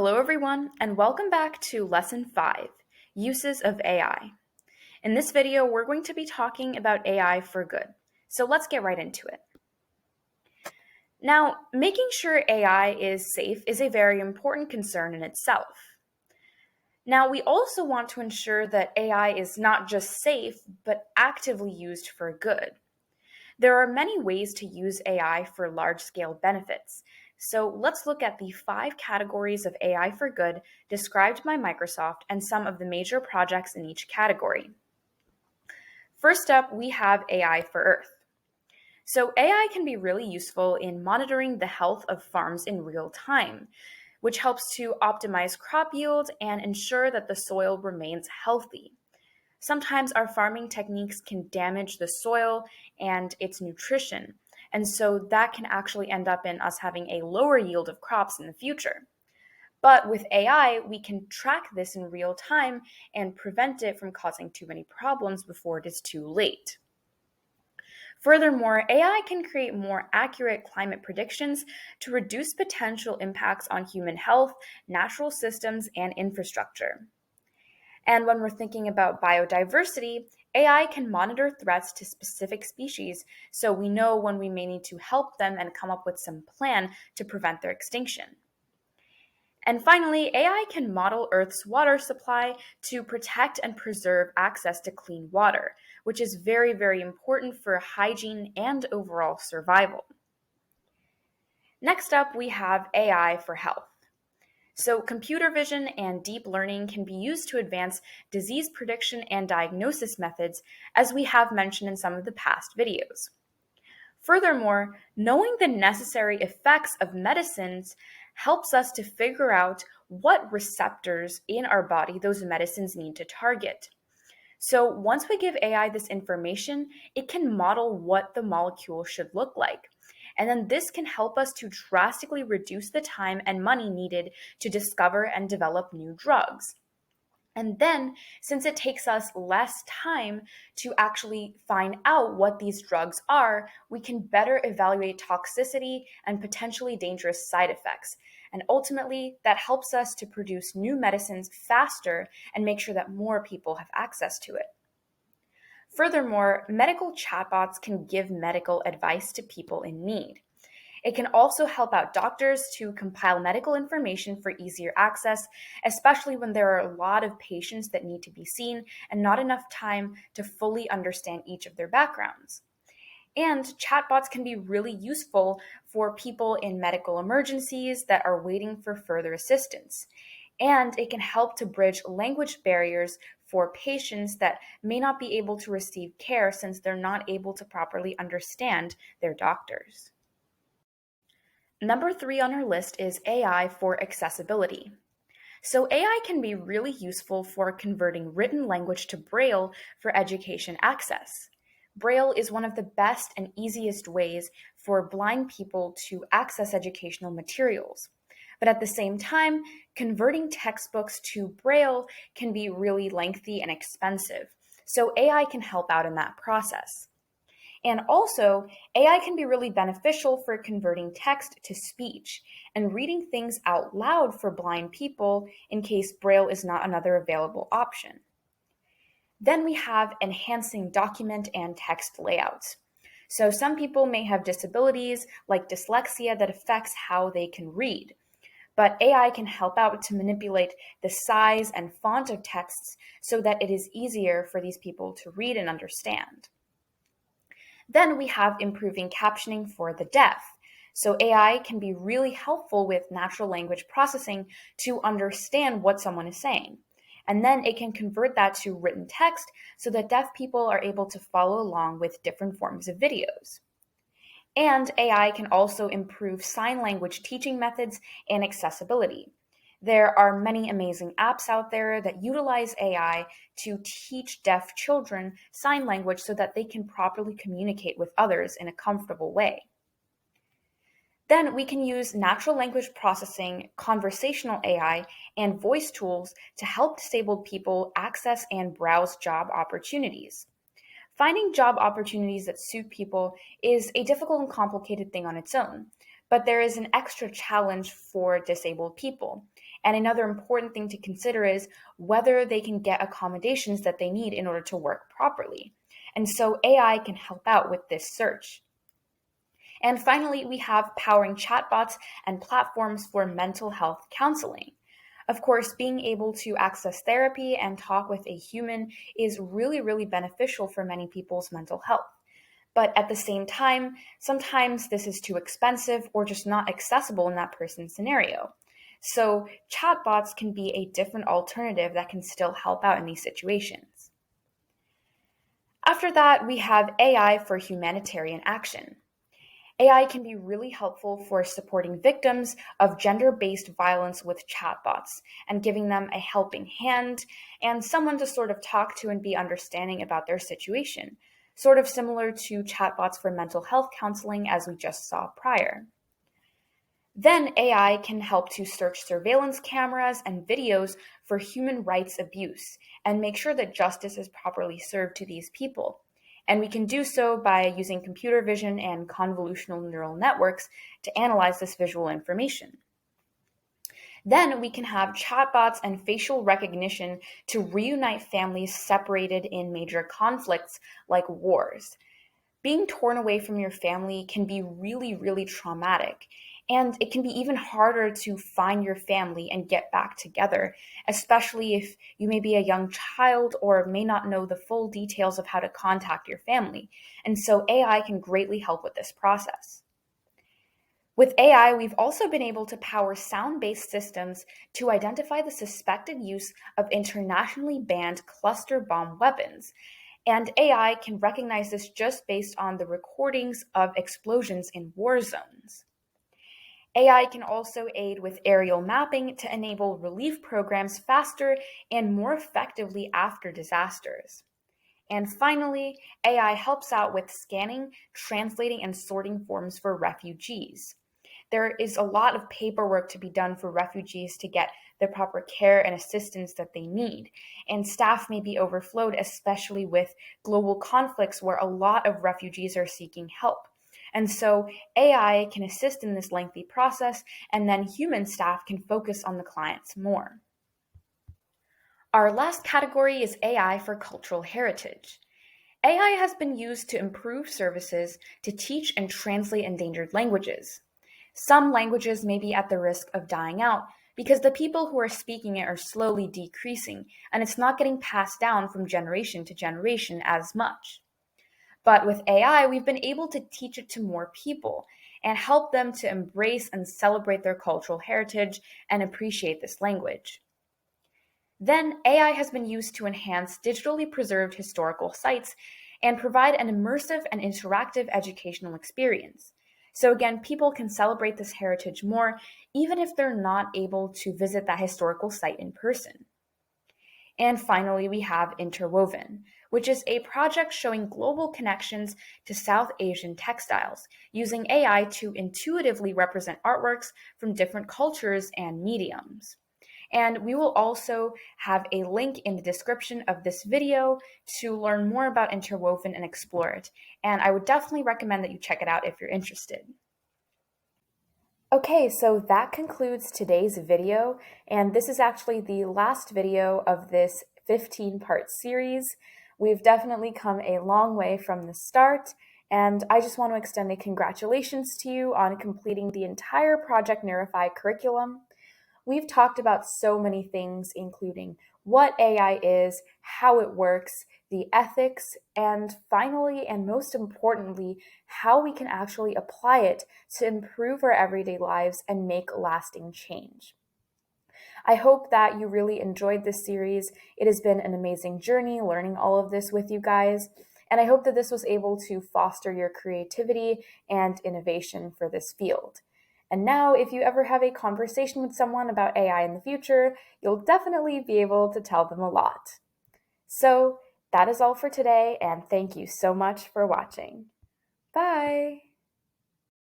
Hello everyone, and welcome back to Lesson 5, Uses of AI. In this video, we're going to be talking about AI for good. So let's get right into it. Now, making sure AI is safe is a very important concern in itself. Now, we also want to ensure that AI is not just safe, but actively used for good. There are many ways to use AI for large-scale benefits. So let's look at the 5 categories of AI for good described by Microsoft and some of the major projects in each category. First up, we have AI for Earth. So AI can be really useful in monitoring the health of farms in real time, which helps to optimize crop yield and ensure that the soil remains healthy. Sometimes our farming techniques can damage the soil and its nutrition, and so that can actually end up in us having a lower yield of crops in the future. But with AI, we can track this in real time and prevent it from causing too many problems before it is too late. Furthermore, AI can create more accurate climate predictions to reduce potential impacts on human health, natural systems, and infrastructure. And when we're thinking about biodiversity, AI can monitor threats to specific species so we know when we may need to help them and come up with some plan to prevent their extinction. And finally, AI can model Earth's water supply to protect and preserve access to clean water, which is very, very important for hygiene and overall survival. Next up, we have AI for health. So computer vision and deep learning can be used to advance disease prediction and diagnosis methods, as we have mentioned in some of the past videos. Furthermore, knowing the necessary effects of medicines helps us to figure out what receptors in our body those medicines need to target. So once we give AI this information, it can model what the molecule should look like. And then this can help us to drastically reduce the time and money needed to discover and develop new drugs. And then, since it takes us less time to actually find out what these drugs are, we can better evaluate toxicity and potentially dangerous side effects. And ultimately, that helps us to produce new medicines faster and make sure that more people have access to it. Furthermore, medical chatbots can give medical advice to people in need. It can also help out doctors to compile medical information for easier access, especially when there are a lot of patients that need to be seen and not enough time to fully understand each of their backgrounds. And chatbots can be really useful for people in medical emergencies that are waiting for further assistance. And it can help to bridge language barriers for patients that may not be able to receive care since they're not able to properly understand their doctors. Number 3 on our list is AI for accessibility. So AI can be really useful for converting written language to Braille for education access. Braille is one of the best and easiest ways for blind people to access educational materials. But at the same time, converting textbooks to Braille can be really lengthy and expensive. So AI can help out in that process. And also, AI can be really beneficial for converting text to speech and reading things out loud for blind people in case Braille is not another available option. Then we have enhancing document and text layouts. So some people may have disabilities like dyslexia that affects how they can read. But AI can help out to manipulate the size and font of texts so that it is easier for these people to read and understand. Then we have improving captioning for the deaf. So AI can be really helpful with natural language processing to understand what someone is saying. And then it can convert that to written text so that deaf people are able to follow along with different forms of videos. And AI can also improve sign language teaching methods and accessibility. There are many amazing apps out there that utilize AI to teach deaf children sign language so that they can properly communicate with others in a comfortable way. Then we can use natural language processing, conversational AI, and voice tools to help disabled people access and browse job opportunities. Finding job opportunities that suit people is a difficult and complicated thing on its own. But there is an extra challenge for disabled people. And another important thing to consider is whether they can get accommodations that they need in order to work properly. And so AI can help out with this search. And finally, we have powering chatbots and platforms for mental health counseling. Of course, being able to access therapy and talk with a human is really, really beneficial for many people's mental health. But at the same time, sometimes this is too expensive or just not accessible in that person's scenario. So, chatbots can be a different alternative that can still help out in these situations. After that, we have AI for humanitarian action. AI can be really helpful for supporting victims of gender-based violence with chatbots and giving them a helping hand and someone to sort of talk to and be understanding about their situation, sort of similar to chatbots for mental health counseling as we just saw prior. Then AI can help to search surveillance cameras and videos for human rights abuse and make sure that justice is properly served to these people. And we can do so by using computer vision and convolutional neural networks to analyze this visual information. Then we can have chatbots and facial recognition to reunite families separated in major conflicts like wars. Being torn away from your family can be really, really traumatic. And it can be even harder to find your family and get back together, especially if you may be a young child or may not know the full details of how to contact your family. And so AI can greatly help with this process. With AI, we've also been able to power sound-based systems to identify the suspected use of internationally banned cluster bomb weapons. And AI can recognize this just based on the recordings of explosions in war zones. AI can also aid with aerial mapping to enable relief programs faster and more effectively after disasters. And finally, AI helps out with scanning, translating, and sorting forms for refugees. There is a lot of paperwork to be done for refugees to get the proper care and assistance that they need. And staff may be overflowed, especially with global conflicts where a lot of refugees are seeking help. And so AI can assist in this lengthy process, and then human staff can focus on the clients more. Our last category is AI for cultural heritage. AI has been used to improve services to teach and translate endangered languages. Some languages may be at the risk of dying out because the people who are speaking it are slowly decreasing, and it's not getting passed down from generation to generation as much. But with AI, we've been able to teach it to more people and help them to embrace and celebrate their cultural heritage and appreciate this language. Then, AI has been used to enhance digitally preserved historical sites and provide an immersive and interactive educational experience. So again, people can celebrate this heritage more, even if they're not able to visit that historical site in person. And finally, we have Interwoven, which is a project showing global connections to South Asian textiles, using AI to intuitively represent artworks from different cultures and mediums. And we will also have a link in the description of this video to learn more about Interwoven and explore it. And I would definitely recommend that you check it out if you're interested. Okay, so that concludes today's video, and this is actually the last video of this 15-part series. We've definitely come a long way from the start, and I just want to extend a congratulations to you on completing the entire Project Neurify curriculum. We've talked about so many things, including what AI is, how it works, the ethics, and finally, and most importantly, how we can actually apply it to improve our everyday lives and make lasting change. I hope that you really enjoyed this series. It has been an amazing journey learning all of this with you guys, and I hope that this was able to foster your creativity and innovation for this field. And now, if you ever have a conversation with someone about AI in the future, you'll definitely be able to tell them a lot. So, that is all for today, and thank you so much for watching. Bye!